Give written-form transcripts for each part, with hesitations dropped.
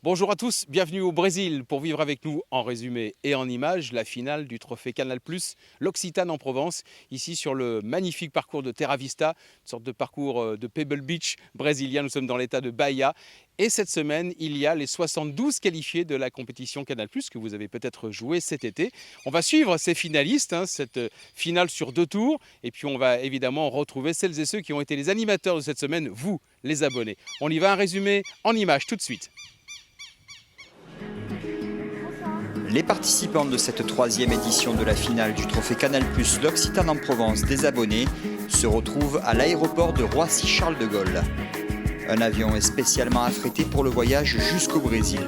Bonjour à tous, bienvenue au Brésil pour vivre avec nous en résumé et en images la finale du trophée Canal+, l'Occitane en Provence, ici sur le magnifique parcours de Terra Vista, une sorte de parcours de Pebble Beach brésilien. Nous sommes dans l'état de Bahia et cette semaine, il y a les 72 qualifiés de la compétition Canal+, que vous avez peut-être joué cet été. On va suivre ces finalistes, cette finale sur 2 tours, et puis on va évidemment retrouver celles et ceux qui ont été les animateurs de cette semaine, vous, les abonnés. On y va, un résumé en images tout de suite. Les participants de cette 3e édition de la finale du trophée Canal+, l'Occitane en Provence des abonnés se retrouvent à l'aéroport de Roissy-Charles de Gaulle. Un avion est spécialement affrété pour le voyage jusqu'au Brésil.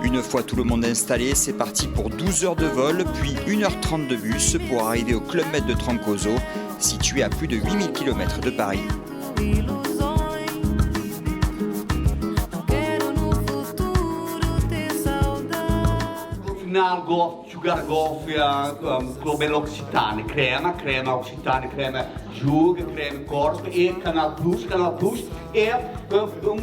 Une fois tout le monde installé, c'est parti pour 12 heures de vol, puis 1h30 de bus pour arriver au Club Med de Trancoso, situé à plus de 8000 km de Paris. Final golf, jogar golf, clube L'Occitane, crema Occitane, crema Juga, crema Corp e Canal Plus é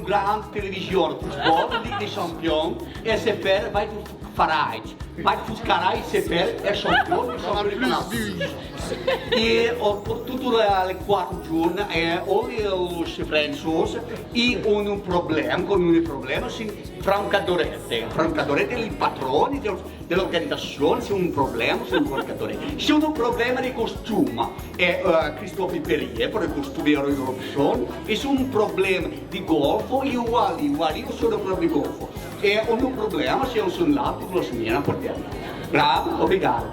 grande televisão, futebol, Liga des Champions, e CPR vai farai, vai buscar e CPR é campeão do Canal Plus. E tudo le 4 giorni oltre os franceses e un problema sim Franca Dorete é il patrone dell'organizzazione, se un problema, se un problema di costume è Christophe Perrier per il costume Eurovision, e se un problema di golf io sono proprio di golf, e un problema se io sono là per lo smina per te. Bravo, obrigado.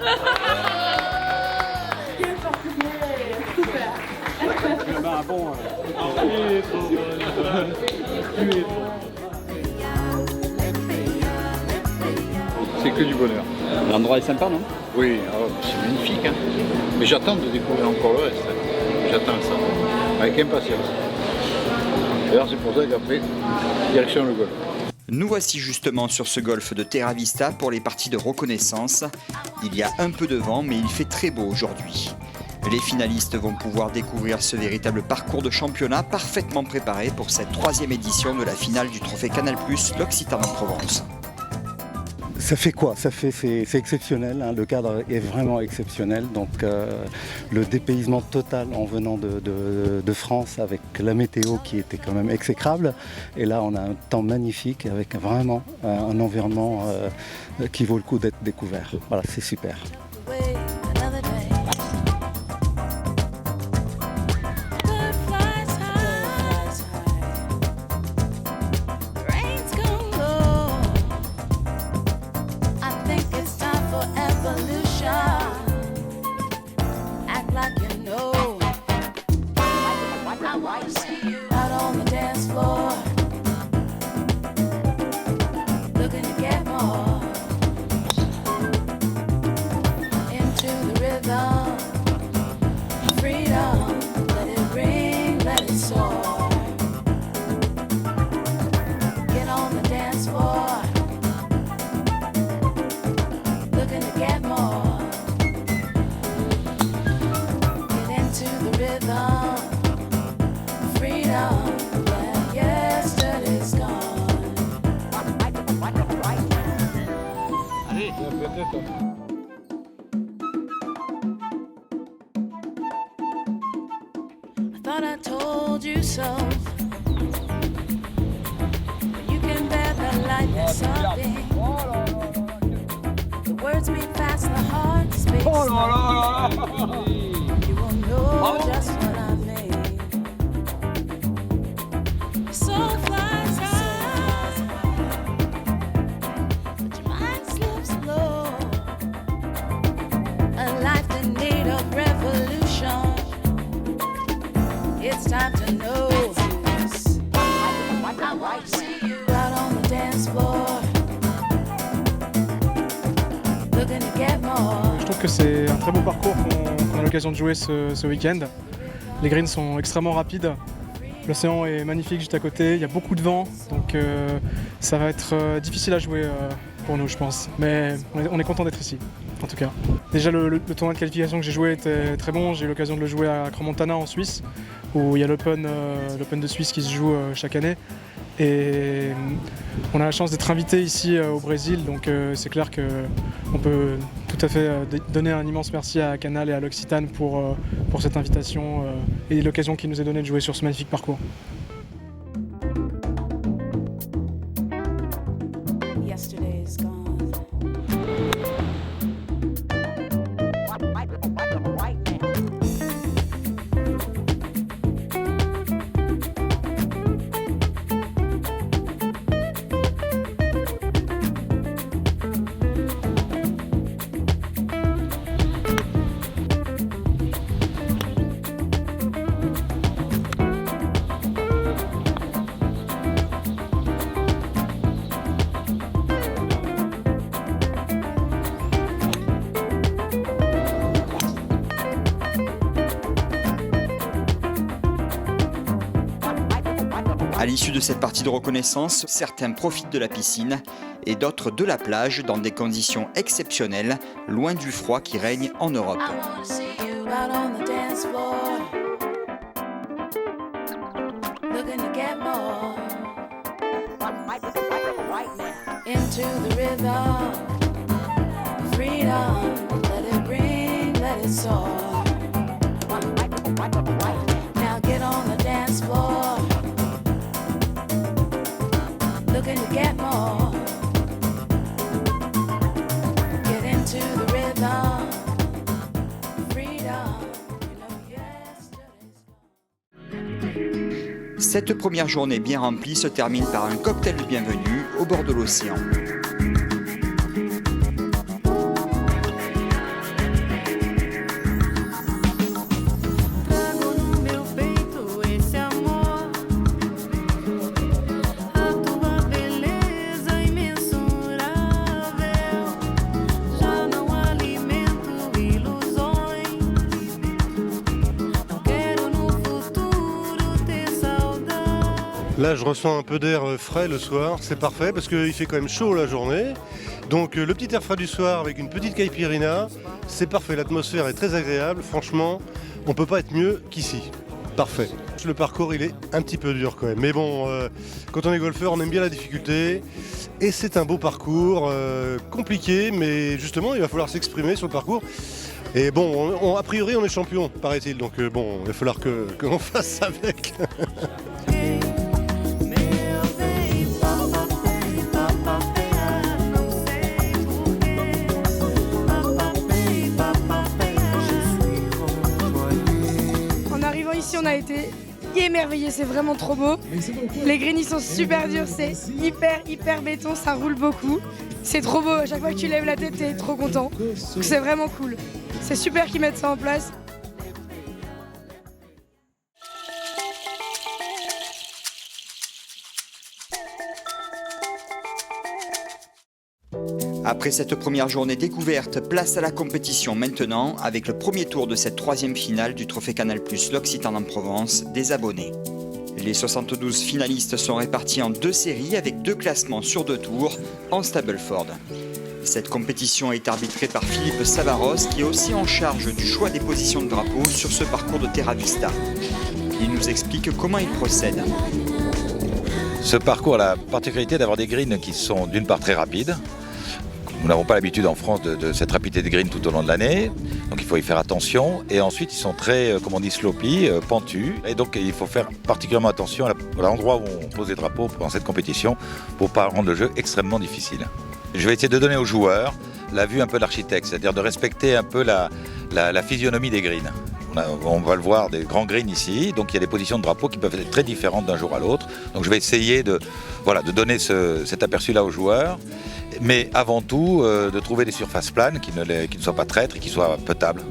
C'est que du bonheur. L'endroit est sympa, non? Oui, c'est magnifique. Hein. Mais j'attends de découvrir encore le reste. J'attends ça, avec impatience. D'ailleurs, c'est pour ça qu'après, direction le golf. Nous voici justement sur ce golfe de Terra Vista pour les parties de reconnaissance. Il y a un peu de vent, mais il fait très beau aujourd'hui. Les finalistes vont pouvoir découvrir ce véritable parcours de championnat parfaitement préparé pour cette 3e édition de la finale du trophée Canal+, l'Occitane en Provence. Ça fait quoi? C'est exceptionnel, hein. Le cadre est vraiment exceptionnel, donc le dépaysement total en venant de France avec la météo qui était quand même exécrable, et là on a un temps magnifique avec vraiment un environnement qui vaut le coup d'être découvert. Voilà, c'est super. Thought I told you so. You can bear the lightness of it. The words beat fast, the heart speaks. You will know just what I mean. Soul flies high, but your mind slips low. A life in need of revolution. It's time to know this. I want to see you out on the dance floor. Looking to get more. Je trouve que c'est un très beau parcours qu'on a l'occasion de jouer ce week-end. Les greens sont extrêmement rapides. L'océan est magnifique juste à côté. Il y a beaucoup de vent, donc ça va être difficile à jouer pour nous, je pense. Mais on est content d'être ici, en tout cas. Déjà, le tournoi de qualification que j'ai joué était très bon. J'ai eu l'occasion de le jouer à Crans-Montana en Suisse, où il y a l'Open de Suisse qui se joue chaque année. Et on a la chance d'être invité ici au Brésil, donc c'est clair qu'on peut tout à fait donner un immense merci à Canal et à l'Occitane pour cette invitation et l'occasion qui nous est donnée de jouer sur ce magnifique parcours. Yesterday is gone. À l'issue de cette partie de reconnaissance, certains profitent de la piscine et d'autres de la plage dans des conditions exceptionnelles, loin du froid qui règne en Europe. I wanna see you out on the dance floor. Looking to get more. Into the rhythm. Freedom. Let it ring, let it soar. Now get on the dance floor. Looking to get more. Get into the rhythm. Freedom. You know yesterday's gone. Cette première journée bien remplie se termine par un cocktail de bienvenue au bord de l'océan. Trago no meu peito esse amor, a tua beleza imensurável. Já não alimento ilusões, não quero no futuro ter saudade. Là, je ressens un peu d'air frais le soir, c'est parfait parce qu'il fait quand même chaud la journée. Donc le petit air frais du soir avec une petite caipirinha, c'est parfait, l'atmosphère est très agréable. Franchement, on ne peut pas être mieux qu'ici. Parfait. Le parcours, il est un petit peu dur quand même. Mais bon, quand on est golfeur, on aime bien la difficulté. Et c'est un beau parcours, compliqué, mais justement, il va falloir s'exprimer sur le parcours. Et bon, a priori, on est champion, paraît-il. Donc bon, il va falloir qu'on fasse avec. Meu bem, papapei, papapei, não sei porquê. Papapei, papapei, je suis renvoyé. En arrivant ici, on a été émerveillés, c'est vraiment trop beau. Les greens ils sont super durs, c'est hyper béton, ça roule beaucoup. C'est trop beau, à chaque fois que tu lèves la tête, t'es trop content. Donc c'est vraiment cool. C'est super qu'ils mettent ça en place. Après cette première journée découverte, place à la compétition maintenant avec le premier tour de cette troisième finale du Trophée Canal+, l'Occitane en Provence, des abonnés. Les 72 finalistes sont répartis en deux séries avec deux classements sur deux tours en Stableford. Cette compétition est arbitrée par Philippe Savaros qui est aussi en charge du choix des positions de drapeau sur ce parcours de Terra Vista. Il nous explique comment il procède. Ce parcours a la particularité d'avoir des greens qui sont d'une part très rapides. Nous n'avons pas l'habitude en France de cette rapidité de green tout au long de l'année, donc il faut y faire attention. Et ensuite, ils sont très, comme on dit, sloppy, pentus. Et donc, il faut faire particulièrement attention à l'endroit où on pose les drapeaux dans cette compétition pour ne pas rendre le jeu extrêmement difficile. Je vais essayer de donner aux joueurs la vue un peu d'architecte, c'est-à-dire de respecter un peu la physionomie des greens. On va le voir, des grands greens ici, donc il y a des positions de drapeau qui peuvent être très différentes d'un jour à l'autre. Donc je vais essayer de donner cet aperçu-là aux joueurs. Mais avant tout, de trouver des surfaces planes qui ne soient pas traîtres et qui soient potables.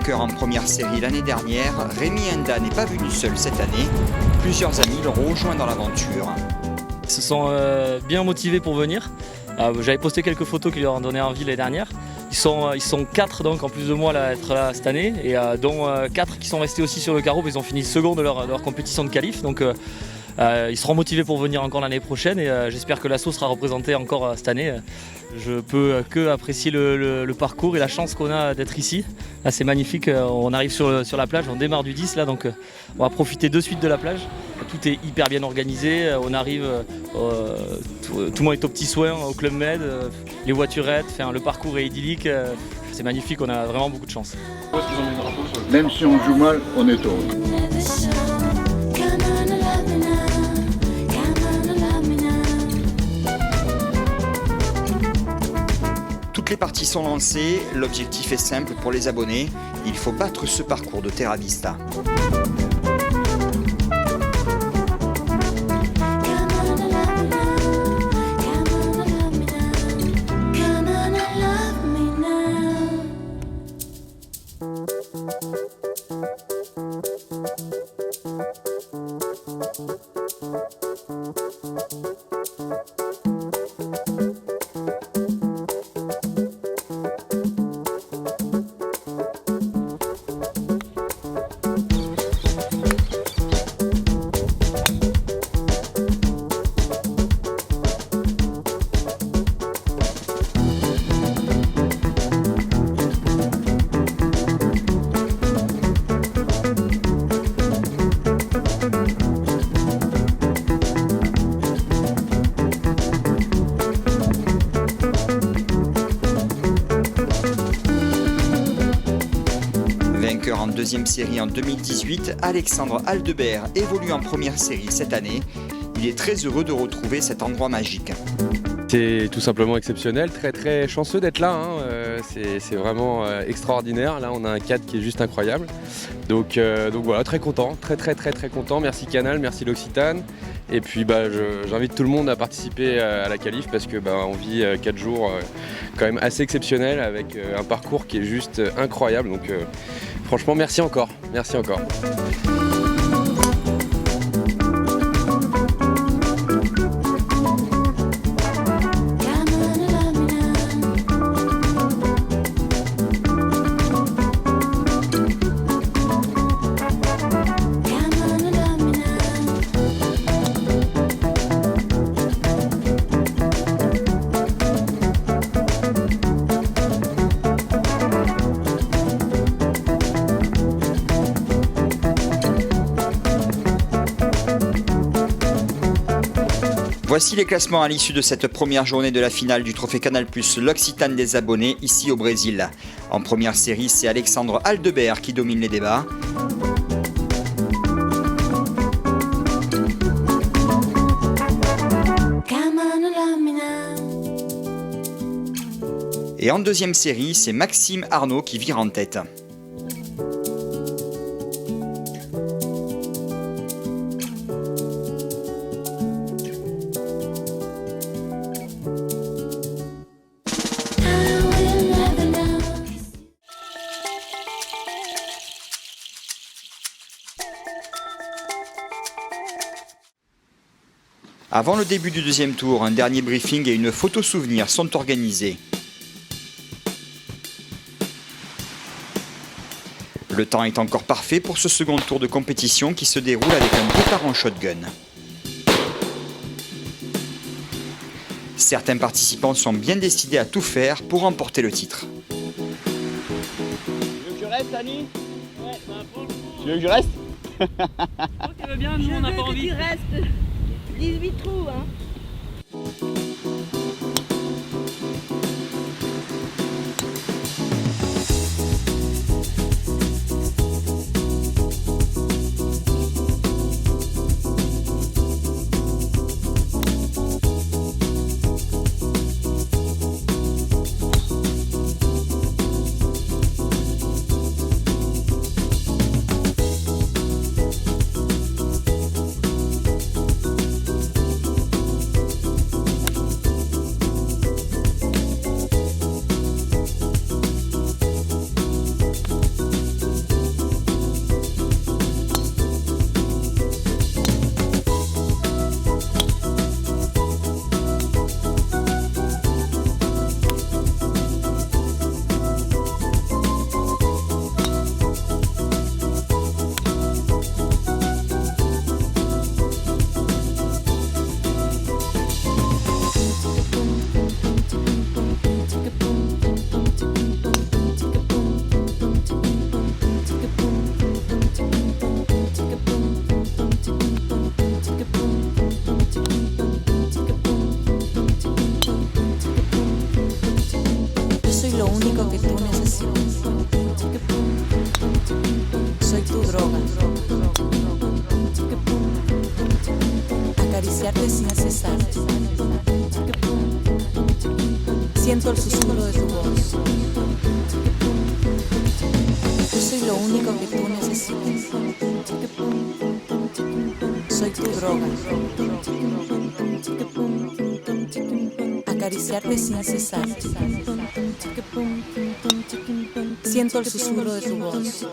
Vainqueur en première série l'année dernière, Rémi Enda n'est pas venu seul cette année. Plusieurs amis l'ont rejoint dans l'aventure. Ils se sont bien motivés pour venir. J'avais posté quelques photos qui leur ont donné envie l'année dernière. Ils sont 4 donc en plus de moi à être là cette année et dont 4 qui sont restés aussi sur le carreau, ils ont fini second de leur compétition de qualif. Donc ils seront motivés pour venir encore l'année prochaine et j'espère que l'assaut sera représenté encore cette année. Je peux que apprécier le parcours et la chance qu'on a d'être ici. Là c'est magnifique, on arrive sur la plage, on démarre du 10 là donc on va profiter de suite de la plage. Tout est hyper bien organisé, on arrive, tout le monde est aux petits soins, au Club Med, les voiturettes, le parcours est idyllique, c'est magnifique, on a vraiment beaucoup de chance. Même si on joue mal, on est heureux. Toutes les parties sont lancées, l'objectif est simple pour les abonnés, il faut battre ce parcours de Terra Vista. En deuxième série en 2018, Alexandre Aldebert évolue en première série cette année. Il est très heureux de retrouver cet endroit magique. C'est tout simplement exceptionnel, très très chanceux d'être là, c'est vraiment extraordinaire. Là on a un cadre qui est juste incroyable. Donc voilà, très content, très content. Merci Canal, merci l'Occitane. Et puis j'invite tout le monde à participer à la qualif parce que on vit 4 jours quand même assez exceptionnels avec un parcours qui est juste incroyable. Donc franchement merci encore, merci encore. Voici les classements à l'issue de cette première journée de la finale du Trophée Canal+, l'Occitane des abonnés, ici au Brésil. En première série, c'est Alexandre Aldebert qui domine les débats. Et en deuxième série, c'est Maxime Arnaud qui vire en tête. Avant le début du deuxième tour, un dernier briefing et une photo souvenir sont organisés. Le temps est encore parfait pour ce second tour de compétition qui se déroule avec un départ en shotgun. Certains participants sont bien décidés à tout faire pour remporter le titre. Tu veux que je reste, Annie? Ouais, tu veux que je reste? Tu veux bien, nous on n'a pas envie. Tu restes 18 trous, hein. único que tú necesitas. Soy tu droga. Acariciarte sin cesar. Siento el susurro de tu voz. Yo soy lo único que tú necesitas. Soy tu droga. Acariciarte sin cesar. Siento el susurro de tu voz.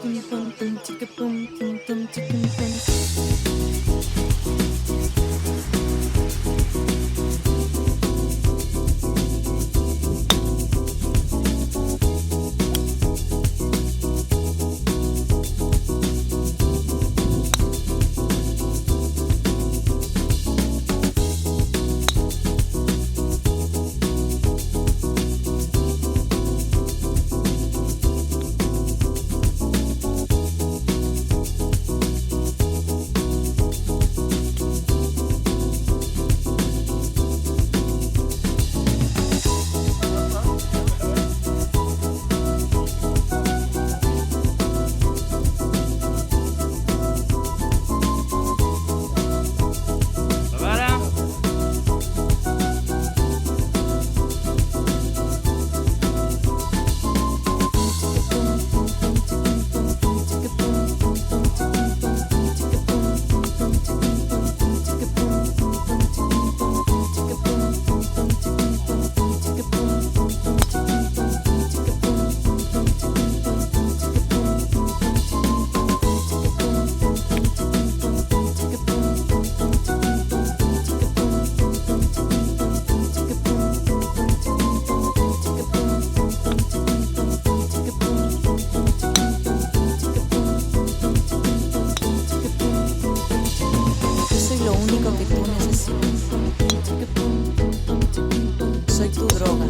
Soy tu droga.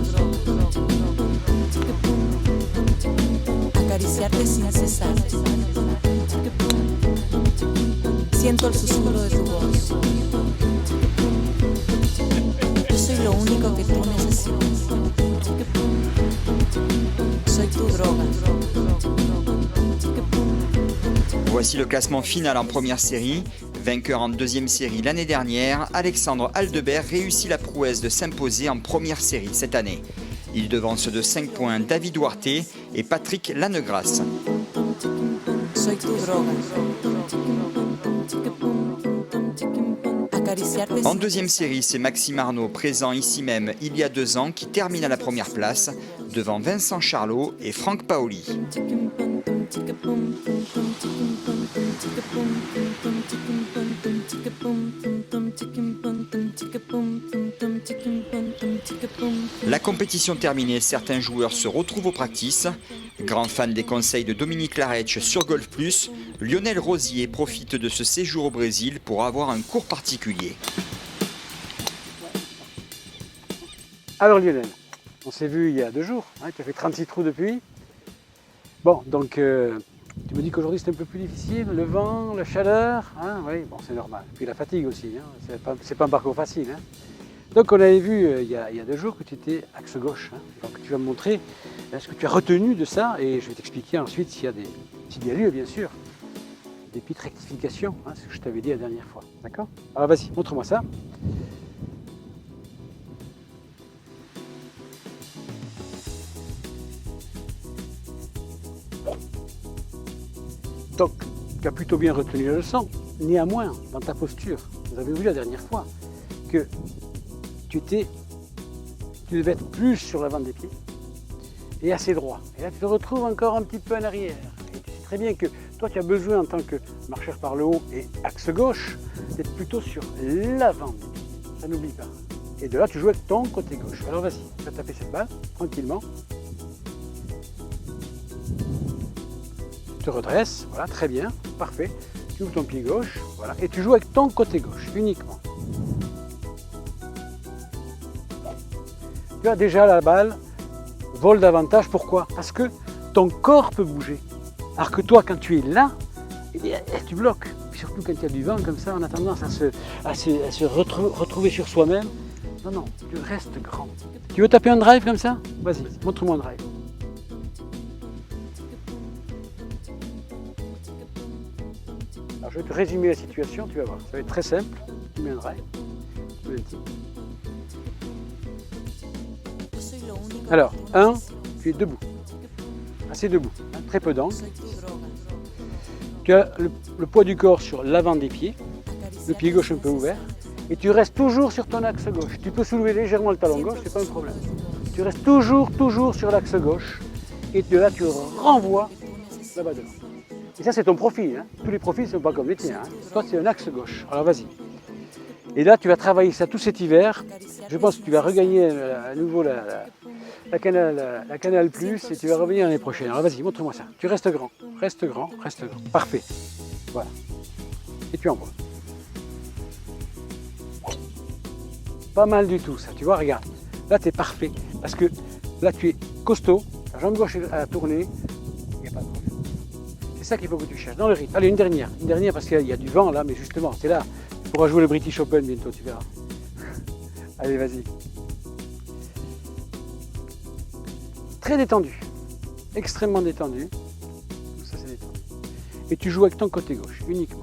Acariciarte sin cesar. Siento el susurro de tu voz. Yo soy lo único que tú necesitas. Soy tu droga. Voici le classement final en première série. Vainqueur en deuxième série l'année dernière, Alexandre Aldebert réussit la prouesse de s'imposer en première série cette année. Il devance de 5 points David Duarte et Patrick Lannegrasse. Soy tu droga. En deuxième série, c'est Maxime Arnaud, présent ici même il y a 2 ans, qui termine à la première place, devant Vincent Charlot et Franck Paoli. La compétition terminée, certains joueurs se retrouvent aux practices. Grand fan des conseils de Dominique Laretche sur Golf Plus, Lionel Rosier profite de ce séjour au Brésil pour avoir un cours particulier. Alors Lionel, on s'est vu il y a 2 jours, hein, tu as fait 36 trous depuis. Bon, donc tu me dis qu'aujourd'hui c'est un peu plus difficile, le vent, la chaleur, hein, oui, bon c'est normal. Puis la fatigue aussi, hein, c'est pas un parcours facile. Hein. Donc on avait vu il y a 2 jours que tu étais axe gauche, hein, donc tu vas me montrer ce que tu as retenu de ça et je vais t'expliquer ensuite s'il y a lieu bien sûr, des petites rectifications, hein, ce que je t'avais dit la dernière fois, d'accord? Alors vas-y, montre-moi ça. Donc, tu as plutôt bien retenu la leçon. Néanmoins, dans ta posture, vous avez vu la dernière fois que tu devais être plus sur l'avant des pieds et assez droit. Et là, tu te retrouves encore un petit peu en arrière. Et tu sais très bien que toi, tu as besoin, en tant que marcheur par le haut et axe gauche, d'être plutôt sur l'avant des pieds. Ça n'oublie pas. Et de là, tu joues avec ton côté gauche. Alors vas-y, tu vas taper cette balle, tranquillement. Tu te redresses, voilà, très bien, parfait. Tu ouvres ton pied gauche, voilà, et tu joues avec ton côté gauche, uniquement. Tu as déjà la balle, vole davantage, pourquoi? Parce que ton corps peut bouger. Alors que toi, quand tu es là, tu bloques. Surtout quand il y a du vent comme ça, on a tendance à se retrouver sur soi-même. Non, non, tu restes grand. Tu veux taper un drive comme ça? Vas-y, montre-moi un drive. Alors je vais te résumer la situation, tu vas voir. Ça va être très simple. Tu mets un drive, tu mets un tee. Alors, 1, tu es debout. Assez debout, hein, très peu d'angle. Tu as le poids du corps sur l'avant des pieds, le pied gauche un peu ouvert, et tu restes toujours sur ton axe gauche. Tu peux soulever légèrement le talon gauche, c'est pas un problème. Tu restes toujours sur l'axe gauche, et de là tu renvoies là-bas devant. Et ça c'est ton profil, hein. Tous les profils ne sont pas comme les tiens. Hein. Toi c'est un axe gauche, alors vas-y. Et là tu vas travailler ça tout cet hiver. Je pense que tu vas regagner à nouveau la Canal Plus et tu vas revenir l'année prochaine. Alors vas-y, montre-moi ça. Tu restes grand, reste grand, reste grand. Parfait. Voilà. Et tu envoies. Pas mal du tout ça, tu vois, regarde. Là tu es parfait parce que là tu es costaud, la jambe gauche à tourner, il n'y a pas de problème. C'est ça qu'il faut que tu cherches dans le rythme. Allez, une dernière parce qu'il y a du vent là, mais justement, c'est là. Tu pourras jouer le British Open bientôt, tu verras. Allez, vas-y. Très détendu, extrêmement détendu. Ça c'est détendu. Et tu joues avec ton côté gauche, uniquement.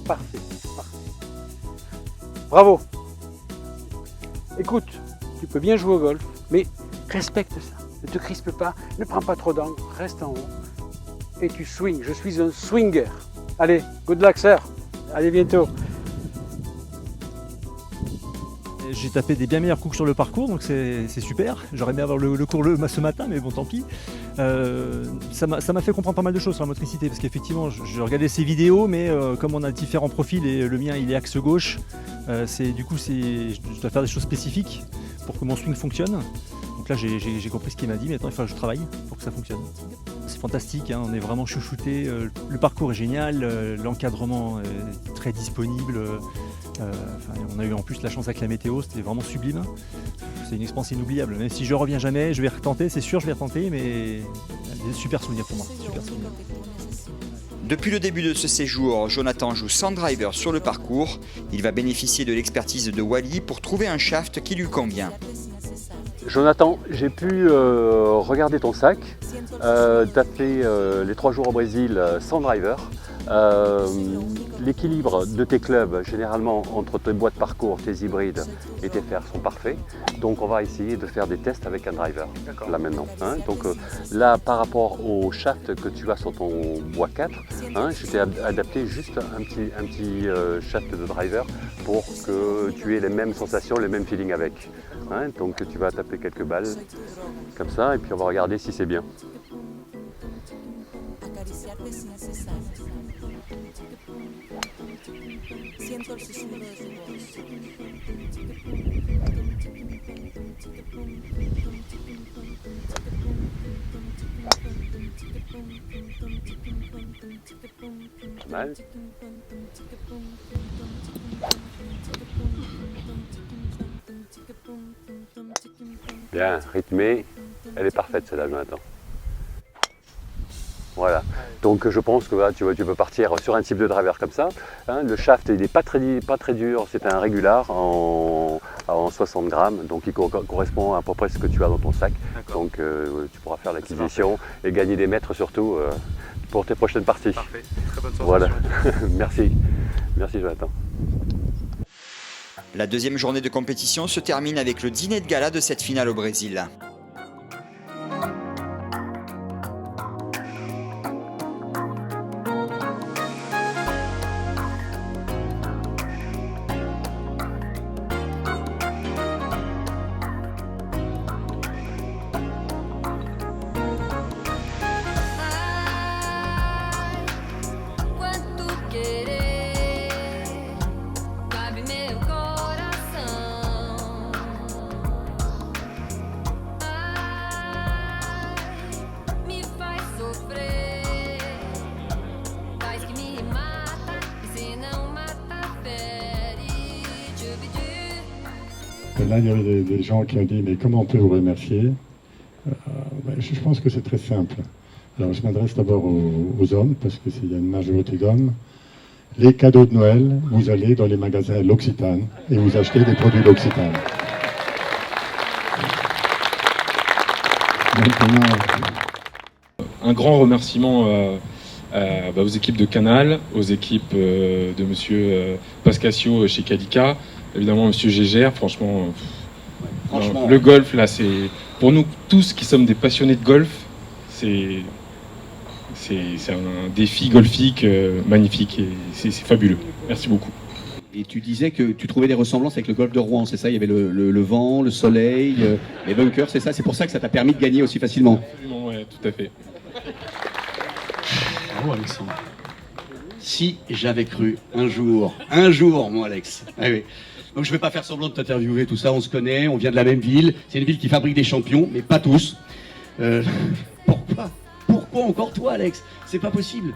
Parfait, parfait. Bravo. Écoute, tu peux bien jouer au golf, mais respecte ça. Ne te crispe pas, ne prends pas trop d'angle, reste en haut. Et tu swings. Je suis un swinger. Allez, good luck, sir. Allez, bientôt. J'ai tapé des bien meilleurs coups sur le parcours, donc c'est super. J'aurais aimé avoir le cours ce matin, mais bon, tant pis. Ça m'a fait comprendre pas mal de choses sur la motricité, parce qu'effectivement, je regardais ces vidéos, mais comme on a différents profils, et le mien, il est axe gauche, je dois faire des choses spécifiques pour que mon swing fonctionne. Donc là, j'ai compris ce qu'il m'a dit, maintenant il faut que je travaille pour que ça fonctionne. C'est fantastique, hein, on est vraiment chouchouté, le parcours est génial, l'encadrement est très disponible. On a eu en plus la chance avec la météo, c'était vraiment sublime. C'est une expérience inoubliable. Même si je reviens jamais, je vais retenter, c'est sûr, je vais retenter, mais des super souvenirs pour moi. Super souvenirs. Depuis le début de ce séjour, Jonathan joue sans driver sur le parcours. Il va bénéficier de l'expertise de Wally pour trouver un shaft qui lui convient. Jonathan, j'ai pu regarder ton sac. Tu as fait les 3 jours au Brésil sans driver. L'équilibre de tes clubs, généralement entre tes boîtes parcours, tes hybrides et tes fers sont parfaits. Donc on va essayer de faire des tests avec un driver là maintenant. Hein. Donc là par rapport au shaft que tu as sur ton bois 4, hein, je t'ai adapté juste un petit shaft de driver pour que tu aies les mêmes sensations, les mêmes feelings avec. Hein. Donc tu vas taper quelques balles comme ça et puis on va regarder si c'est bien. Pas mal. Bien, rythmée. Elle est parfaite celle-là, Jonathan. Voilà, donc je pense que voilà, tu peux partir sur un type de driver comme ça. Hein. Le shaft il n'est pas très dur, c'est un régular en 60 grammes, donc il correspond à peu près à ce que tu as dans ton sac. Donc tu pourras faire l'acquisition et gagner des mètres surtout pour tes prochaines parties. Parfait, très bonne sensation. Voilà, merci Jonathan. La deuxième journée de compétition se termine avec le dîner de gala de cette finale au Brésil. Là, il y avait des gens qui ont dit « mais comment on peut vous remercier ?» Je pense que c'est très simple. Alors, je m'adresse d'abord aux hommes, parce qu'il y a une majorité d'hommes. Les cadeaux de Noël, vous allez dans les magasins L'Occitane et vous achetez des produits L'Occitane. un grand remerciement aux équipes de Canal, aux équipes de monsieur Pascasio chez Cadica, évidemment monsieur Gégère, franchement, le golf là, c'est pour nous tous qui sommes des passionnés de golf, c'est un défi golfique magnifique et c'est fabuleux. Merci beaucoup. Et tu disais que tu trouvais des ressemblances avec le golf de Rouen, c'est ça? Il y avait le vent, le soleil, les bunkers, c'est ça? C'est pour ça que ça t'a permis de gagner aussi facilement? Absolument, ouais, tout à fait. Bravo Alexandre. Si j'avais cru un jour, moi Alex. Ah oui. Donc je ne vais pas faire semblant de t'interviewer, tout ça, on se connaît, on vient de la même ville. C'est une ville qui fabrique des champions, mais pas tous. Pourquoi encore toi Alex? C'est pas possible.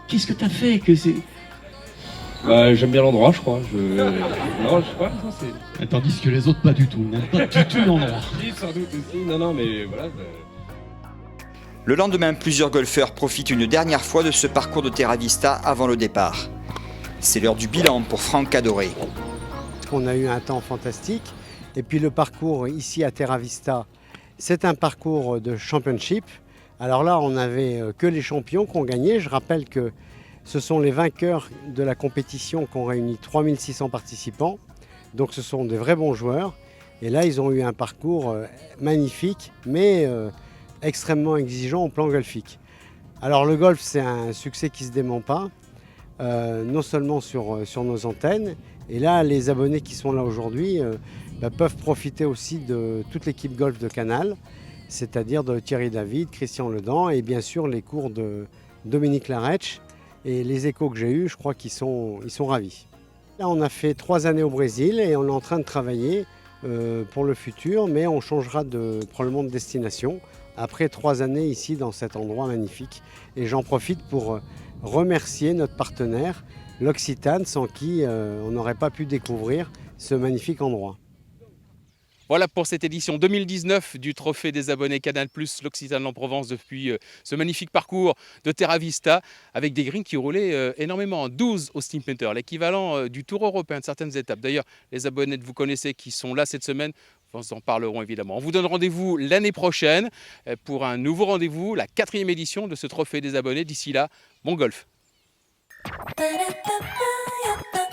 Qu'est-ce que t'as fait que c'est... J'aime bien l'endroit, je crois. Non, je sais pas. Tandis que les autres, pas du tout. Pas du tout l'endroit. Si, sans doute aussi. Non, mais voilà. Le lendemain, plusieurs golfeurs profitent une dernière fois de ce parcours de Terra Vista avant le départ. C'est l'heure du bilan pour Franck Cadoré. On a eu un temps fantastique. Et puis le parcours ici à Terra Vista, c'est un parcours de championship. Alors là, on n'avait que les champions qui ont gagné. Je rappelle que ce sont les vainqueurs de la compétition qui ont réuni 3600 participants. Donc ce sont des vrais bons joueurs. Et là, ils ont eu un parcours magnifique, mais extrêmement exigeant au plan golfique. Alors le golf, c'est un succès qui ne se dément pas, non seulement sur nos antennes. Et là, les abonnés qui sont là aujourd'hui peuvent profiter aussi de toute l'équipe golf de Canal, c'est-à-dire de Thierry David, Christian Ledan et bien sûr les cours de Dominique Laretsch. Et les échos que j'ai eus, je crois qu'ils sont ravis. Là, on a fait 3 années au Brésil et on est en train de travailler pour le futur, mais on changera probablement de destination après 3 années ici dans cet endroit magnifique. Et j'en profite pour remercier notre partenaire, l'Occitane, sans qui on n'aurait pas pu découvrir ce magnifique endroit. Voilà pour cette édition 2019 du Trophée des abonnés Canal+, l'Occitane en Provence depuis ce magnifique parcours de Terra Vista avec des greens qui roulaient énormément. 12 au Steam Painter, l'équivalent du Tour européen de certaines étapes. D'ailleurs, les abonnés que vous connaissez qui sont là cette semaine, nous en parlerons évidemment. On vous donne rendez-vous l'année prochaine pour un nouveau rendez-vous, la 4e édition de ce Trophée des abonnés. D'ici là, bon golf. Ba-da-ba-ba-ya-ba.